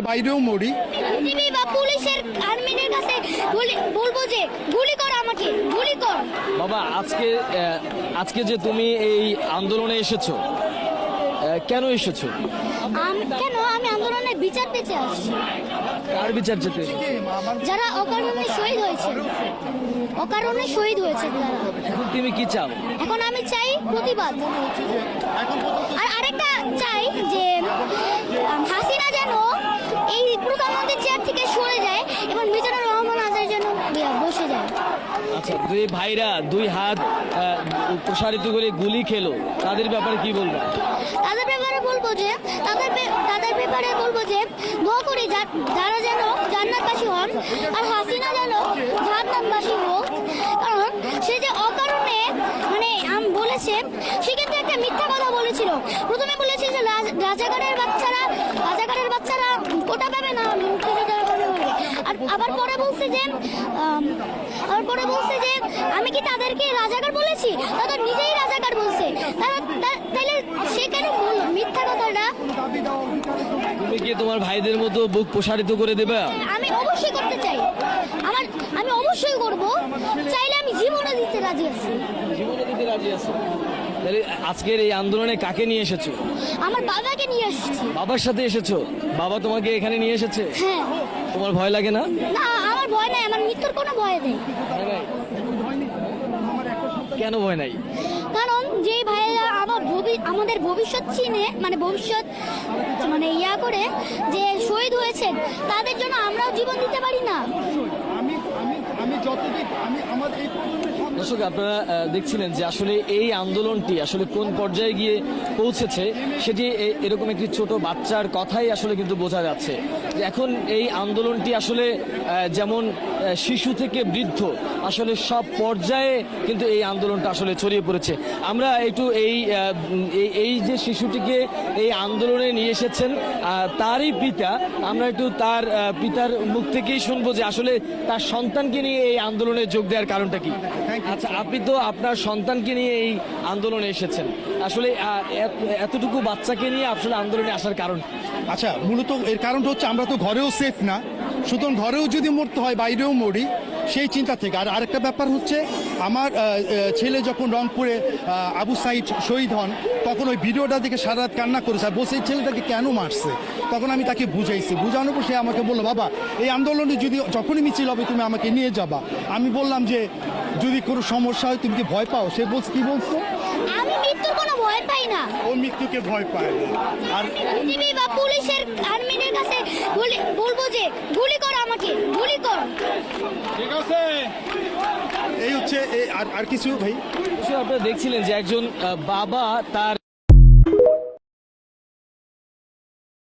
বাইরেও মরি। টিভি বা পুলিশের আর্মিদের কাছে বলবো যে গুলি কর, আমাকে গুলি কর। বাবা আজকে যে তুমি এই আন্দোলনে এসেছো, কেন এসেছো? কেন আমি আন্দোলনের বিচার পেতে আসছি। কার বিচার চেতে? যারা অকারণে শহীদ হয়েছে, অকারণে শহীদ হয়েছে তারা। এখন তুমি কি চাও? এখন আমি চাই প্রতিবাদ। আর আরেকটা চাই যে হাসিনা যেন এই প্রধানমন্ত্রীর চেয়ার থেকে সরে যায় এবং মিজানুর রহমান আজাদ যেন বসে যায়। আচ্ছা, দুই ভাইরা দুই হাত প্রসারিত করে গুলি খেলো, তাদের ব্যাপারে কি বলবো? তাদের ব্যাপারে বলবো যে তাদের ব্যাপারে বলবো যে দোয়া করি যারা যেন জান্নাতবাসী হন আর হাসিনা যেন জাহান্নামবাসী হোক। কারণ সে যে অকারণে বলেছে, সে কিন্তু একটা মিথ্যা কথা বলেছিল। প্রথমে বলেছে যে রাজাকারের বাচ্চারা কোটা পাবে না, মুক্তিযোদ্ধারা পাবে। আর আবার পরে বলছে যে আমি কি তাদেরকে রাজাকার বলেছি? তাদের নিজেই রাজাকার বলছে। তাহলে সে কেন বলল মিথ্যা কথাটা? তুমি কি তোমার ভাইদের মতো বুক প্রসারিত করে দেবে? আমি অবশ্যই করতে চাই। আমি অবশ্যই করব। চাইলে আমি জীবনে দিতে রাজি আছি। জীবনে দিতে রাজি আছো? তাহলে আজকের এই আন্দোলনে কাকে নিয়ে এসেছো? আমার বাবাকে নিয়ে এসেছি। বাবার সাথে এসেছো? বাবা তোমাকে এখানে নিয়ে এসেছে? হ্যাঁ। তোমার ভয় লাগে না? না, আমার ভয় নাই। আমার মৃত্যুর কোনো ভয় নেই। কেন ভয় নাই? কারণ যে ভাইয়েরা আমাদের ভবিষ্যৎ চিনে, ভবিষ্যৎ ইয়া করে যে শহীদ হয়েছেন, তাদের জন্য আমরাও জীবন দিতে পারি না? দর্শক, আপনারা দেখছিলেন যে আসলে এই আন্দোলনটি আসলে কোন পর্যায়ে গিয়ে পৌঁছেছে, সেটি এরকম একটি ছোট বাচ্চার কথাই আসলে কিন্তু বোঝা যাচ্ছে যে এখন এই আন্দোলনটি আসলে যেমন শিশু থেকে বৃদ্ধ আসলে সব পর্যায়ে কিন্তু এই আন্দোলনটা আসলে ছড়িয়ে পড়েছে। আমরা একটু এই যে শিশুটিকে এই আন্দোলনে নিয়ে এসেছেন তারই পিতা, আমরা একটু তার পিতার মুখ থেকেই শুনবো যে আসলে তার সন্তানকে নিয়ে এই আন্দোলনে যোগ দেওয়ার কারণটা কি। আচ্ছা, আপনি তো আপনার সন্তানকে নিয়ে এই আন্দোলনে এসেছেন, আসলে এতটুকু বাচ্চাকে নিয়ে আসলে আন্দোলনে আসার কারণ? আচ্ছা, মূলত এর কারণটা হচ্ছে আমরা তো ঘরেও সেফ না, সুতরাং ঘরেও যদি মরতে হয় বাইরেও মরি, সেই চিন্তা থেকে। আর আরেকটা ব্যাপার হচ্ছে, আমার ছেলে যখন রংপুরে আবু সাইদ শহীদ হন, তখন ওই ভিডিওটা দেখে সারা রাত কান্না করেছে। আর বসে ছেলেটাকে কেন মারছে, তখন আমি তাকে বুঝাইছি। বুঝানোর পর সে আমাকে বললো, বাবা এই আন্দোলনে যখনই মিছিল হবে তুমি আমাকে নিয়ে যাবা। আমি বললাম যে যদি কোনো সমস্যা হয় তুমি কি ভয় পাও? সে বলছে, কি বলছো? আমি মৃত্যুর কোনো ভয় পাই না। ও মৃত্যুকে ভয় পায় না। আর টিভি বা পুলিশের আর্মিদের কাছে বলবো যে গুলি কর, আমাকে গুলি কর। ঠিক আছে, এই হচ্ছে আর কিছু ভাই? আপনারা দেখছিলেন যে একজন বাবা তার